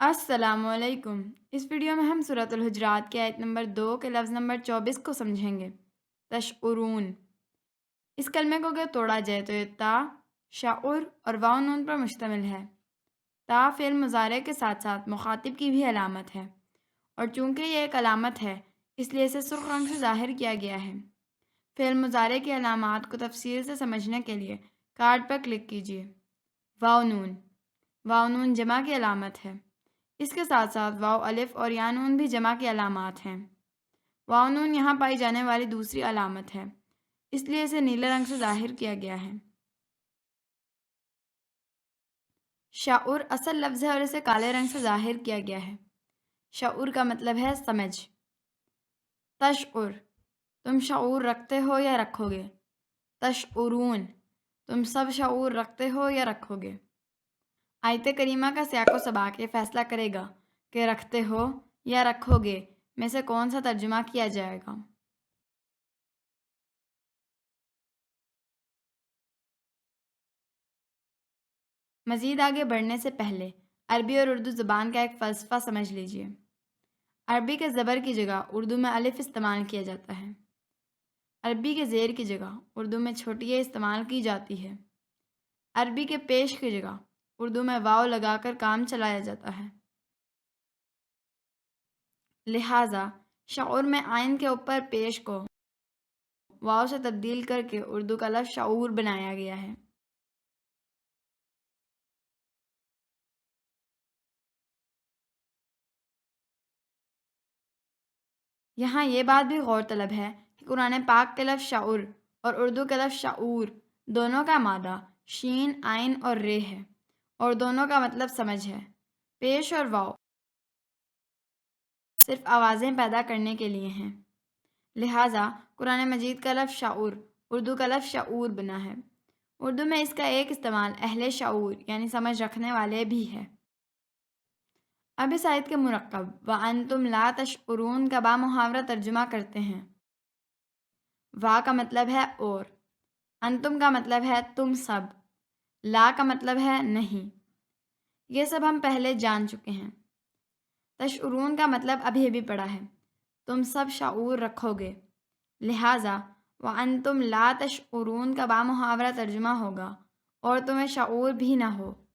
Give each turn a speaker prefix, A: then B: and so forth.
A: السلام علیکم۔ اس ویڈیو میں ہم سورۃ الحجرات کی آیت نمبر 2 کے لفظ نمبر 24 کو سمجھیں گے۔ تشعرون، اس کلمے کو اگر توڑا جائے تو یہ تا، شعور اور واو نون پر مشتمل ہے۔ تا فعل مضارع کے ساتھ ساتھ مخاطب کی بھی علامت ہے، اور چونکہ یہ ایک علامت ہے اس لیے اسے سرخ رنگ سے ظاہر کیا گیا ہے۔ فعل مضارع کی علامات کو تفصیل سے سمجھنے کے لیے کارڈ پر کلک کیجیے۔ واو نون جمع کی علامت ہے۔ اس کے ساتھ ساتھ واو الف اور یا نون بھی جمع کی علامات ہیں۔ واو نون یہاں پائی جانے والی دوسری علامت ہے، اس لیے اسے نیلے رنگ سے ظاہر کیا گیا ہے۔ شعور اصل لفظ ہے اور اسے کالے رنگ سے ظاہر کیا گیا ہے۔ شعور کا مطلب ہے سمجھ۔ تشعر، تم شعور رکھتے ہو یا رکھو گے۔ تشعرون، تم سب شعور رکھتے ہو یا رکھو گے۔ آیت کریمہ کا سیاق و سباق یہ فیصلہ کرے گا کہ رکھتے ہو یا رکھو گے میں سے کون سا ترجمہ کیا جائے گا۔ مزید آگے بڑھنے سے پہلے عربی اور اردو زبان کا ایک فلسفہ سمجھ لیجیے۔ عربی کے زبر کی جگہ اردو میں الف استعمال کیا جاتا ہے۔ عربی کے زیر کی جگہ اردو میں چھوٹی اے استعمال کی جاتی ہے۔ عربی کے پیش کی جگہ اردو میں واو لگا کر کام چلایا جاتا ہے۔ لہٰذا شعور میں عین کے اوپر پیش کو واو سے تبدیل کر کے اردو کا لفظ شعور بنایا گیا ہے۔ یہاں یہ بات بھی غور طلب ہے کہ قرآن پاک کے لفظ شعور اور اردو کے لفظ شعور دونوں کا مادہ شین، عین اور رے ہے، اور دونوں کا مطلب سمجھ ہے۔ پیش اور واو صرف آوازیں پیدا کرنے کے لیے ہیں، لہٰذا قرآن مجید کا لفظ شعور اردو کا لفظ شعور بنا ہے۔ اردو میں اس کا ایک استعمال اہل شعور یعنی سمجھ رکھنے والے بھی ہے۔ اب اس آیت کے مرکب وَأَنْتُمْ لَا تَشْعُرُونَ کا بامحاورہ ترجمہ کرتے ہیں۔ وا کا مطلب ہے اور، انتم کا مطلب ہے تم سب، لا کا مطلب ہے نہیں۔ یہ سب ہم پہلے جان چکے ہیں۔ تشعرون کا مطلب ابھی بھی پڑا ہے، تم سب شعور رکھو گے، لہٰذا وَأَنْتُمْ لَا تَشْعُرُونَ کا بامحاورہ ترجمہ ہوگا اور تمہیں شعور بھی نہ ہو۔